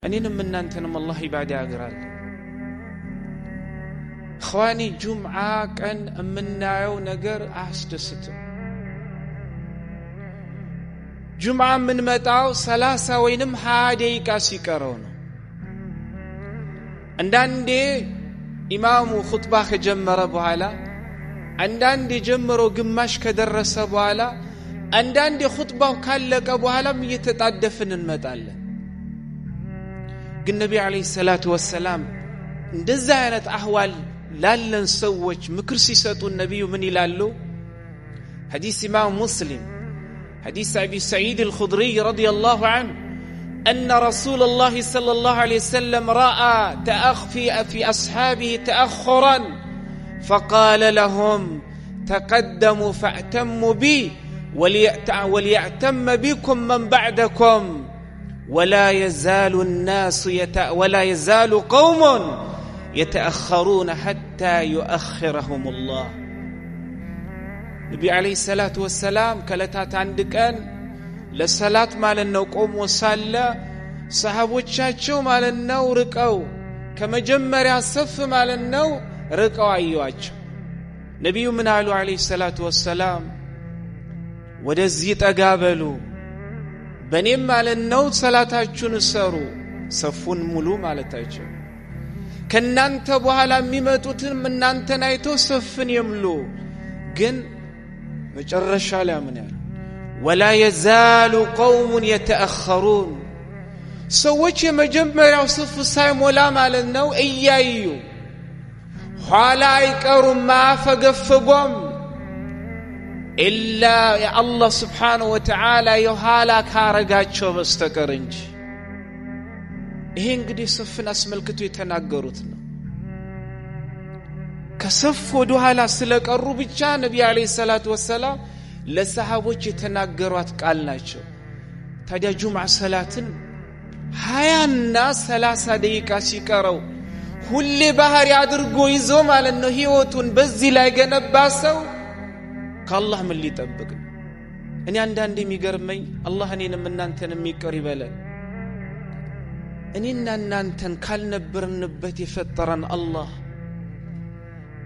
እኔንም እናንተንም አላህ ኢባዳ ያግራል። ኸዋኒ ጁምዓ ቀን የምናየው ነገር አያስደስትም። ጁምዓ የምንመጣው 30 ወይንም 20 ደቂቃ ሲቀረው ነው። አንዳንዴ ኢማሙ ኹጥባ ከጀመረ በኋላ፣ አንዳንዴ ጀምሮ ግማሽ ከደረሰ በኋላ፣ አንዳንዴ ኹጥባው ካለቀ በኋላም እየተጣደፍን እንመጣለን። ግን ነብዩ አለይሂ ሰላቱ ወሰላም እንደዛ አይነት አህዋል ላለን ሰዎች ምክር ሲሰጡ ነብዩ ምን ይላሉ? ሐዲስ ኢማም ሙስሊም حديث أبي سعيد الخدري رضي الله عنه أن رسول الله صلى الله عليه وسلم رأى في أصحابه تأخرا فقال لهم تقدموا فاعتموا بي وليعتم بكم من بعدكم ولا يزال قوم يتأخرون حتى يؤخرهم الله. ነቢ አለይሂ ሰላቱ ወሰላም ከለታት አንድ ቀን ለሰላት ማለት ነው ቆሞ ሳለ ሰሃቦቻቸው ማለት ነው ርቀው ከመጀመሪያ ሰፍ ማለት ነው ርቀው አዩዋቸው። ነብዩ ምን አሉ አለይሂ ሰላቱ ወሰላም? ወደዚህ ጠጋበሉ፣ በኔም ማለት ነው ሰላታችሁን ሰሩ፣ ሰፉን ሙሉ ማለታቸው። ከናንተ በኋላ የሚመጡትን እናንተን አይተው ሰፍን ይምሉ። ግን መጨረሻ ላይ ምን ያለው? ولا يزال قوم يتأخرون ሰዎች የመጀመሪያው ሰፍ ሳይሞላ ማለት ነው እያዩ ኋላ አይቀሩም ማፈገፈጎም ኢላ የአላህ Subhanahu Wa Ta'ala የኋላ ካረጋቸው በስተቀር እንጂ። ይሄ እንግዲህ ሰፍን አስመልክቶ የተናገሩት ነው። ከሰፍ ወደ ኋላ ስለቀሩ ብቻ ነብዩ አለይሂ ሰላቱ ወሰላም ለሰሃቦች የተናገሯት ቃል ናቸው። ታዲያ ጁምዓ ሰላትን 20 እና 30 ደቂቃ ሲቀረው ሁሌ ባህሪ አድርጎ ይዞ ማለት ነው ህይወቱን በዚህ ላይ ገነባ ሰው ከአላህ ምን ሊጠብቅ? እኔ አንዳንዴ የሚገርመኝ አላህ እኔንም እናንተንም ይቅር ይበለን። እኔና እናንተን ካልነበርንበት የፈጠረን አላህ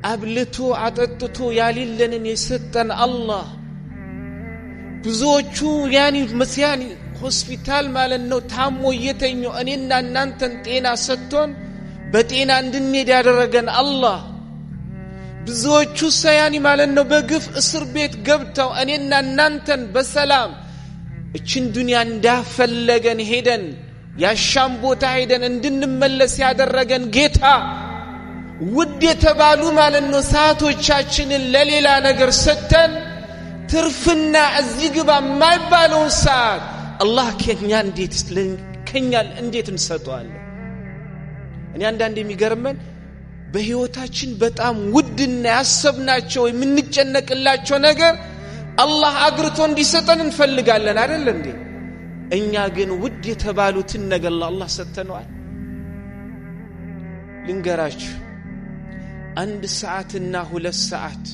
አብልቶ አጠጥቶ ያሊለንን የሰጠን አላህ ብዙዎቹ ያኒ ሆስፒታል ማለት ነው ታሞ እየተኙ እኔና እናንተን ጤና ሰጥቶን በጤና እንድንሄድ ያደረገን አላህ ብዙዎቹ ሰያኒ ማለት ነው በግፍ እስር ቤት ገብተው እኔና እናንተን በሰላም እቺን ዱንያ እንዳፈለገን ሄደን ያሻም ቦታ ሄደን እንድንመለስ ያደረገን ጌታ ውድ የተባሉ ማለት ነው ሰዓቶቻችንን ለሌላ ነገር ሰጥተን ትርፍና እዚህ ግባ የማይባለው ሰዓት አላህ ከኛ እንዴት እንሰጠዋለን? እኔ አንዳንዴ የሚገርመን በህይወታችን በጣም ውድና ያሰብናቸው የምንጨነቅላቸው ነገር አላህ አግርቶ እንዲሰጠን እንፈልጋለን አይደል እንዴ? እኛ ግን ውድ የተባሉትን ነገር ለአላህ ሰጥተነዋል። ልንገራችሁ 1 ሰዓትና 2 ሰዓት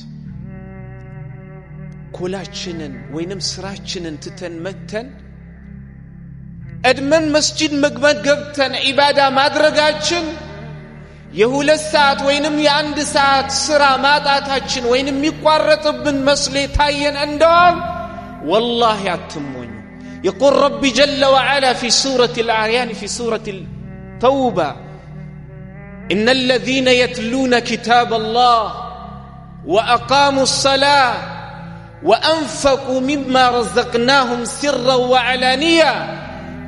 ኮላችንን ወይንም ስራችንን ትተን መተን እድመን መስጂድ መግባት ገብተን ኢባዳ ማድረጋችን የ2 ሰዓት ወይንም የ1 ሰዓት ስራ ማጣታችን ወይንም የሚቋረጥብን መስሎ ታየን እንደውም والله አትሞኝ። يقول ربي جل وعلا في سورة الأعيان في سورة التوبة إن الذين يتلون كتاب الله وأقاموا الصلاة وأنفقوا مما رزقناهم سرا وعلانية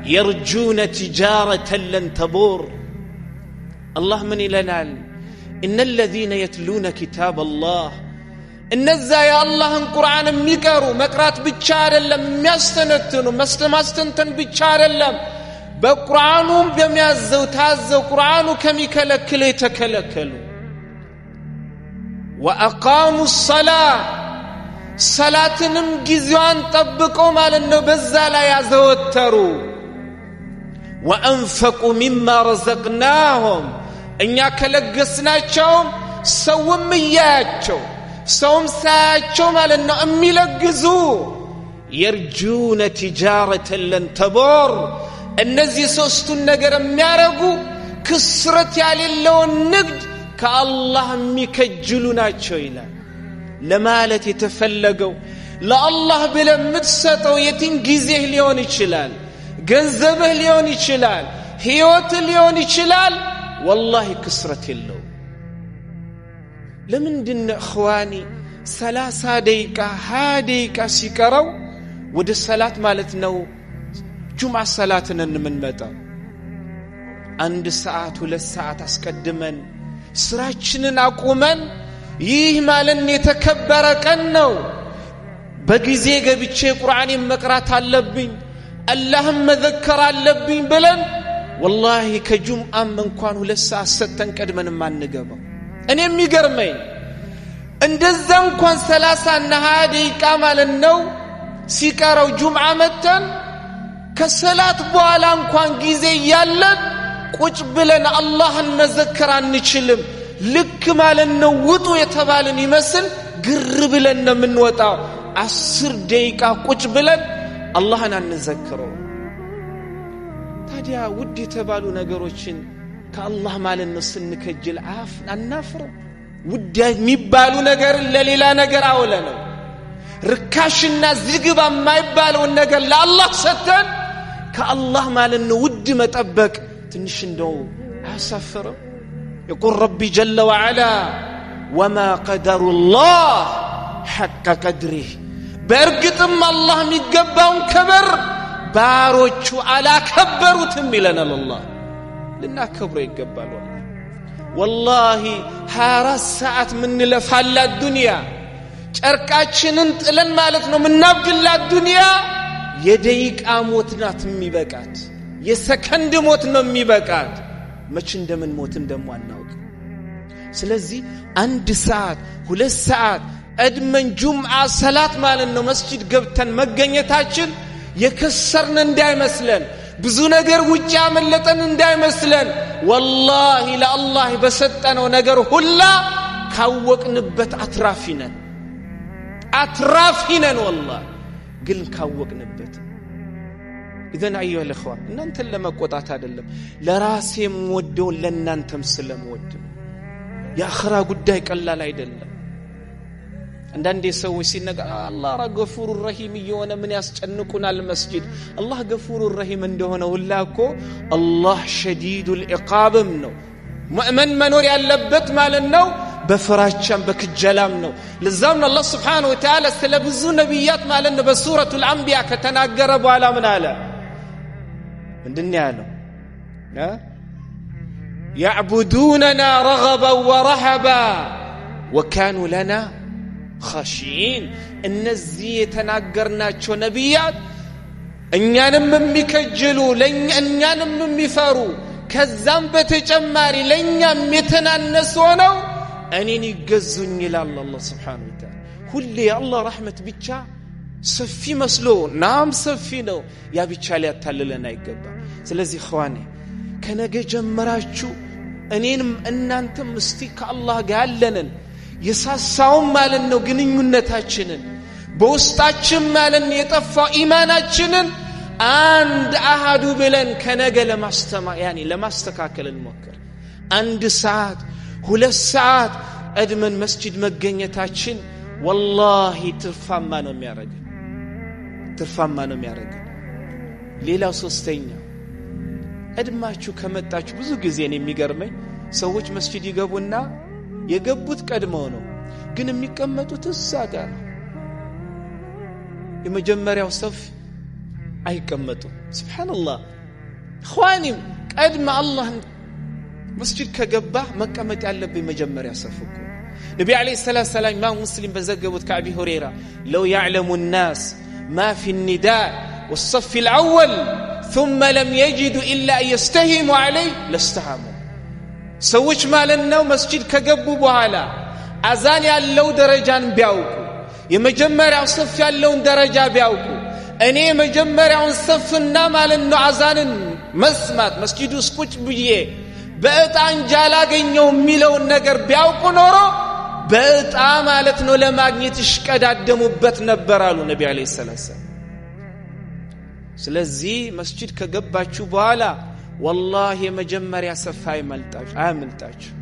يرجون تجارة لن تبور. الله من لنا إن الذين يتلون كتاب الله እነዚያ የአላህን ቁርአን የሚቀሩ መቅራት ብቻ አይደለም የሚያስተነትኑ ማስተንተን ብቻ አይደለም በቁርአኑም በሚያዘው ታዘው ቁርአኑ ከሚከለክል የተከለከሉ وأقاموا الصلاة ሰላትንም ጊዜዋን ጠብቀው ማለት ነው በዛ ላይ ያዘወተሩ وأنفقوا مما رزقناهم እኛ ከለገስናቸው ሰውም ያያቸው ሰውም ሳያቸው ማለት ነው የሚለግዙ يرجون تجارة لن تبور እነዚህ ሶስቱን ነገር የሚያረጉ ክስረት ያሌለውን ንግድ ከአላህ የሚከጅሉ ናቸው ይላል። ለማለት የተፈለገው ለአላህ ብለህ የምትሰጠው የትም ጊዜህ ሊሆን ይችላል፣ ገንዘብህ ሊሆን ይችላል፣ ህይወትህ ሊሆን ይችላል። ወላሂ ክስረት የለው። ለምንድን ነው እኽዋኒ 30 ደቂቃ 20 ደቂቃ ሲቀረው ወደ ሰላት ማለት ነው ጁምዓ ሰላትን እንመጣው? 1 ሰዓት 2 ሰዓት አስቀድመን ስራችንን አቁመን ይህ ማለት የተከበረ ቀን ነው፣ በጊዜ ገብቼ ቁርአንን መቅራት አለብኝ፣ አላህን መዘከር አለብኝ ብለን ወላሂ ከጁምዓም እንኳን 2 ሰዓት ሰተን ቀድመን ማንገባው። እኔ የሚገርመኝ እንደዛ እንኳን 30 እና 20 ደቂቃ ማለት ነው ሲቀረው ጁምዓ መተን ከሰላት በኋላ እንኳን ጊዜ ያለን ቁጭ ብለን አላህን መዘከር አንችልም። ልክ ማለት ነው ውጡ የተባለን ይመስል ግር ብለን ነው የምንወጣው። 10 ደቂቃ ቁጭ ብለን አላህን አንዘክረው። ታዲያ ውድ የተባሉ ነገሮችን ከአላህ ማለት ነው ስንከጅል አናፍርም? ውድ የሚባሉ ነገር ለሌላ ነገር አውለነው ርካሽና ዝግባ የማይባለውን ነገር ለአላህ ሰተን ከአላህ ማለት ነው ውድ መጠበቅ ትንሽ እንደው አያሳፍርም? يقول ربي جل وعلا وما قدر الله حق قدره በእርግጥም አላህ የሚገባውን ክብር ባሮቹ አላከበሩትም ይለናል። አላህ ልናከብረው ይገባል። ወላሂ 24 ሰዓት ምንለፋላት ዱንያ ጨርቃችንን ጥለን ማለት ነው ምናብድላት ዱንያ የደቂቃ ሞት ናት የሚበቃት፣ የሰከንድ ሞት ነው የሚበቃት። መቼ እንደምን ሞት እንደማናውቅ። ስለዚህ 1 ሰዓት 2 ሰዓት ቀድመን ጁምዓ ሰላት ማለት ነው መስጂድ ገብተን መገኘታችን የከሰርን እንዳይመስለን፣ ብዙ ነገር ውጪ ያመለጠን እንዳይመስለን። ወላሂ ለአላህ በሰጠነው ነገር ሁላ ካወቅንበት አትራፊ ነን ወላሂ ግን ካወቅንበት። إذن أيها الإخوة እናንተ ለመቆጣት አይደለም ለራሴም ወደው ለናንተም ስለምወድ የአኺራ ጉዳይ ቀላል አይደለም። አንዳንዴ ሰዎች ሲነገር አላህ ገፉሩ ረሂም እየሆነ ምን ያስጨንቁናል መስጂድ። አላህ ገፉሩ ረሂም እንደሆነ ሁላ እኮ አላህ ሸዲዱል ኢቃብም ነው። ሙእሚን መኖር ያለበት ማለት ነው በፍራቻም በክጀላም ነው። ለዛም ነው አላህ Subhanahu Wa Ta'ala ስለ ብዙ ነብያት ማለት ነው በሱረቱል አንቢያ ከተናገረ በኋላ ምን አለ? ምንድን ያለው? يعبدوننا رغبا ورهبا وكانوا لنا خاشعين። እነዚህ የተናገርናቸው ነብያት እኛንም የሚከጅሉ እኛንም የሚፈሩ ከዛም በተጨማሪ ለኛም የተናነሱ ሆነው እኔን ይገዙኝ ይላል አላህ Subhanahu Wa Ta'ala። ሁሌ የአላህ ረህመት ብቻ ሰፊ መስሎ ናም ሰፊ ነው፣ ያ ብቻ ሊያታልለን አይገባም። ስለዚህ ኸዋኔ ከነገ ጀምራችሁ እኔንም እናንተም እስቲ ከአላህ ጋር ያለንን የሳሳውን ማለት ነው ግንኙነታችንን በውስጣችን ማለት ነው የጠፋው ኢማናችንን አንድ አሃዱ ብለን ከነገ ለማስተካከል እንሞክር። 1 ሰዓት 2 ሰዓት ቀድመን መስጂድ መገኘታችን ወላሂ ትርፋማ ነው የሚያደርገን። ሌላው ሶስተኛ ቀድማችሁ ከመጣችሁ ብዙ ጊዜ ነው የሚገርመኝ ሰዎች መስጂድ ይገቡና የገቡት ቀድመው ነው ግን የሚቀመጡት እዛ ጋር ነው። የመጀመሪያው ሰፍ አይቀመጡም። ሱብሃንአላህ ኸዋኒም ቀድመ አላህ መስጂድ ከገባ መቀመጥ ያለብኝ መጀመሪያ ሰፍ እኮ። ነብዩ አለይሂ ሰላቱ ሰላም ኢማም ሙስሊም በዘገቡት ከአቢ ሁረይራ ለው يعلم الناس ما في النداء والصف الأول ثم لم يجدوا إلا أن يستهموا عليه لاستهموا። ሰዎች ማለት ነው መስጂድ ከገቡ በኋላ አዛን ያለው ደረጃን ቢያውቁ የመጀመሪያው ሰፍ ያለውን ደረጃ ቢያውቁ እኔ የመጀመሪያውን ሰፍና ማለት ነው አዛንን መስማት መስጂዱ ውስጥ ቁጭ ብዬ በእጣን ጃላገኘው የሚለውን ነገር ቢያውቁ ኖሮ በእጣ ማለት ነው ለማግኘት ይሽቀዳደሙበት ነበር አሉ ነብዩ አለይሂ ሰላቱ ሰላም። ስለዚህ መስጂድ ከገባችሁ በኋላ والله የመጀመሪያ ሰፋ አይመልጣችሁ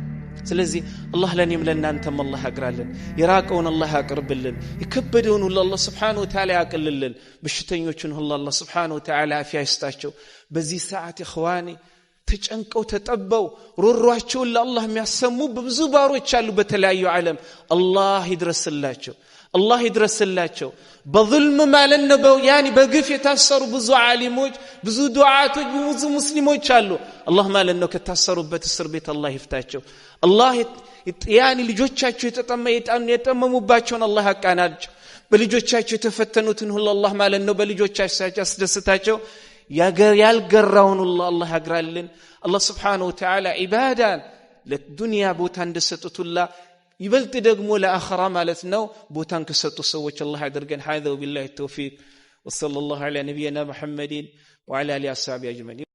ስለዚህ አላህ ለኔም ለናንተም አላህ ያግራልን የራቀውን አላህ ያቅርብልን የከበደውን ሁሉ አላህ Subhanahu Wa Ta'ala ያቅልልን በሽተኞችን ሁሉ አላህ Subhanahu Wa Ta'ala አፊያ ይስጣቸው በዚህ ሰዓት ኢኽዋኒ ተጨንቀው ተጠበው ሮሯቸውን ለአላህ የሚያሰሙ ብዙ ባሮች አሉ በተለያዩ ዓለም አላህ ይድረስላቸው በظلم ማለት ነው ያኒ በግፍ የታሰሩ ብዙ ዓሊሞች ብዙ ዱዓቶች ብዙ ሙስሊሞች አሉ አላህ ማለት ነው ከታሰሩበት እስር ቤት አላህ ይፍታቸው አላህ ያኒ ልጆቻቸው የጠመሙባቸውን አላህ ያቃናቸው በልጆቻቸው የተፈተኑትን ሁሉ አላህ ማለት ነው በልጆቻቸው ያስደስታቸው ያልገራውን ሁሉ አላህ ያግራልን አላህ Subhanahu Wa Ta'ala ኢባዳን ለዱንያ ቦታ እንደሰጡትላ ይበልጥ ደግሞ ለአኺራ ማለት ነው ቦታን ከሰጡ ሰዎች አላህ ያድርገን ሀዛ ወቢላሂ ተውፊቅ ወሰለላሁ ዐላ ነቢይና ሙሐመድin ወዐላ አሊሂ ወሰሐቢሂ አጅመዒን